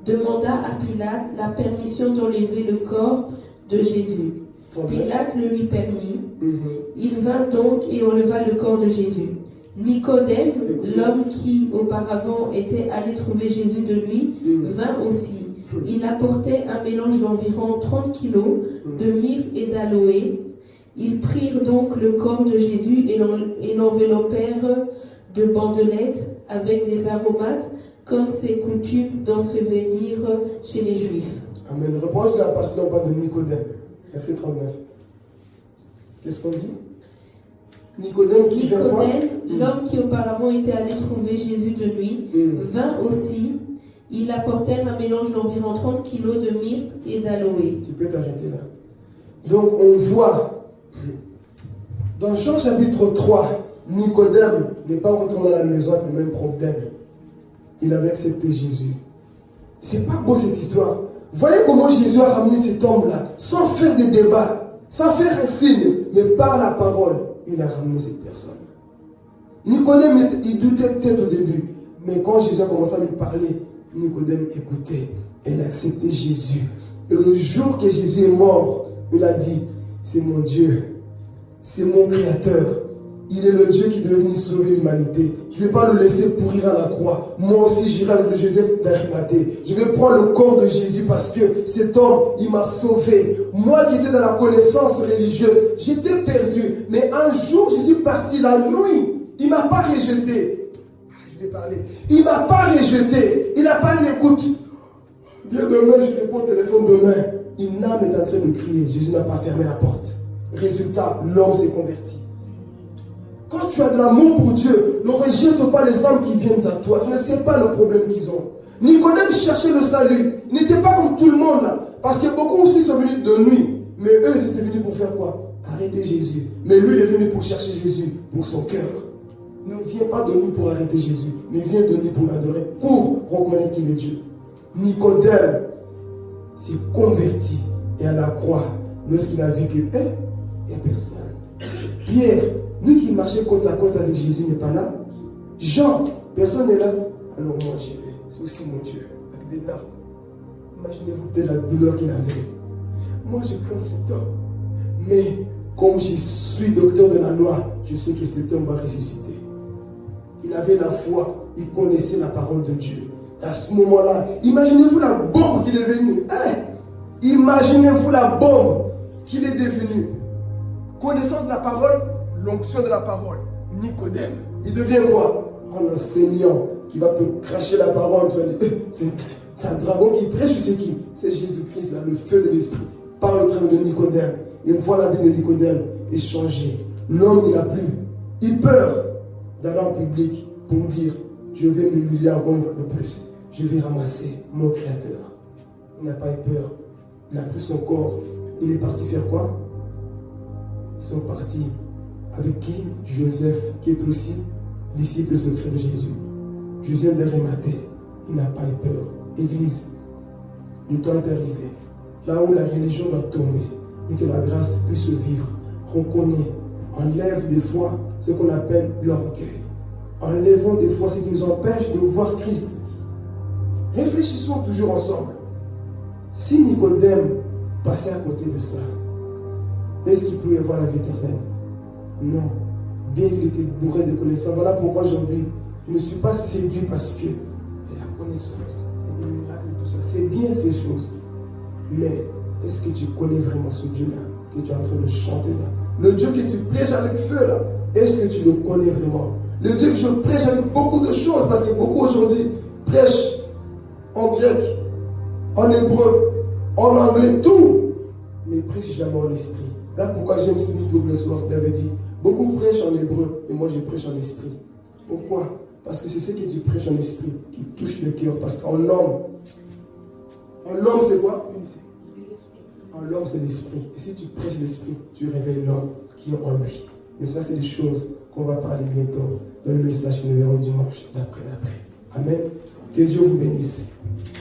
S2: demanda à Pilate la permission d'enlever le corps de Jésus. Pilate le lui permit. Il vint donc et enleva le corps de Jésus. Nicodème, l'homme qui auparavant était allé trouver Jésus de lui, vint aussi. Il apportait un mélange d'environ 30 kilos de myrrhe et d'aloe. Ils prirent donc le corps de Jésus et l'enveloppèrent de bandelettes avec des aromates, comme c'est coutume d'ensevelir chez les Juifs.
S1: Amen. Reproche de la partie non pas de Nicodème. Verset 39. Qu'est-ce qu'on dit? Nicodème,
S2: l'homme qui auparavant était allé trouver Jésus de lui, vint aussi. Ils apportèrent un mélange d'environ 30 kilos de myrrhe et d'aloe.
S1: Tu peux t'arrêter là. Donc on voit, dans Jean chapitre 3, Nicodème n'est pas retourné à la maison avec le même problème. Il avait accepté Jésus. C'est pas beau cette histoire. Voyez comment Jésus a ramené cet homme-là, sans faire des débats, sans faire un signe, mais par la parole, il a ramené cette personne. Nicodème, il doutait peut-être au début, mais quand Jésus a commencé à lui parler, Nicodème écoutait, il a accepté Jésus. Et le jour que Jésus est mort, il a dit, c'est mon Dieu, c'est mon Créateur. Il est le Dieu qui devait venir sauver l'humanité. Je ne vais pas le laisser pourrir à la croix. Moi aussi, j'irai avec Joseph d'Arimathée. Je vais prendre le corps de Jésus parce que cet homme, il m'a sauvé. Moi qui étais dans la connaissance religieuse, j'étais perdu. Mais un jour, Jésus est parti la nuit. Il ne m'a pas rejeté. Je vais parler. Il ne m'a pas rejeté. Il n'a pas dit, écoute, viens demain, je réponds au téléphone demain. Une âme est en train de crier. Jésus n'a pas fermé la porte. Résultat, l'homme s'est converti. Quand tu as de l'amour pour Dieu, ne rejette pas les âmes qui viennent à toi. Tu ne sais pas le problème qu'ils ont. Nicodème cherchait le salut. Il n'était pas comme tout le monde là. Parce que beaucoup aussi sont venus de nuit. Mais eux, ils étaient venus pour faire quoi? Arrêter Jésus. Mais lui, il est venu pour chercher Jésus, pour son cœur. Ne viens pas de nuit pour arrêter Jésus, mais viens de nuit pour l'adorer, pour reconnaître qu'il est Dieu. Nicodème s'est converti. Et à la croix, lorsqu'il a vu que, il n'y a personne. Pierre, lui qui marchait côte à côte avec Jésus n'est pas là. Jean, personne n'est là. Alors moi j'y vais. C'est aussi mon Dieu. Avec des larmes. Imaginez-vous peut-être la douleur qu'il avait. Moi je crains cet homme. Mais comme je suis docteur de la loi, je sais que cet homme va ressusciter. Il avait la foi. Il connaissait la parole de Dieu. À ce moment-là, imaginez-vous la bombe qu'il est venu. Imaginez-vous la bombe qu'il est devenu. Connaissance de la parole, l'onction de la parole. Nicodème, il devient quoi? Un enseignant qui va te cracher la parole. Tu vas dire, c'est un dragon qui prêche ou c'est qui? C'est Jésus-Christ, là, le feu de l'esprit. Par le train de Nicodème. Et une fois la vie de Nicodème est changée. L'homme, il n'a plus eu peur d'aller en public pour dire, je vais m'humilier encore de plus. Je vais ramasser mon Créateur. Il n'a pas eu peur. Il a pris son corps. Il est parti faire quoi? Ils sont partis avec qui? Joseph, qui est aussi disciple secret de Jésus. Joseph d'Arimathée, il n'a pas eu peur. Église, le temps est arrivé. Là où la religion doit tomber, mais que la grâce puisse vivre. Reconnais, enlève des fois ce qu'on appelle l'orgueil. Enlevons des fois ce qui nous empêche de voir Christ. Réfléchissons toujours ensemble. Si Nicodème passait à côté de ça, est-ce qu'il pouvait voir la vie éternelle? Non. Bien qu'il était bourré de connaissances. Voilà pourquoi aujourd'hui, je ne suis pas séduit parce que la connaissance, les miracles, tout ça, c'est bien ces choses. Mais est-ce que tu connais vraiment ce Dieu-là que tu es en train de chanter là? Le Dieu que tu prêches avec feu là, est-ce que tu le connais vraiment? Le Dieu que je prêche avec beaucoup de choses, parce que beaucoup aujourd'hui prêchent en grec, en hébreu, en anglais, tout, mais prêchent jamais en esprit. Là pourquoi James Smith Wigglesworth il avait dit, beaucoup prêchent en hébreu, et moi je prêche en esprit. Pourquoi? Parce que c'est ce que tu prêches en esprit qui touche le cœur. Parce qu'en l'homme c'est quoi? En l'homme c'est l'esprit. Et si tu prêches l'esprit, tu révèles l'homme qui est en lui. Mais ça c'est des choses qu'on va parler bientôt dans le message que nous verrons dimanche d'après. Amen. Que Dieu vous bénisse.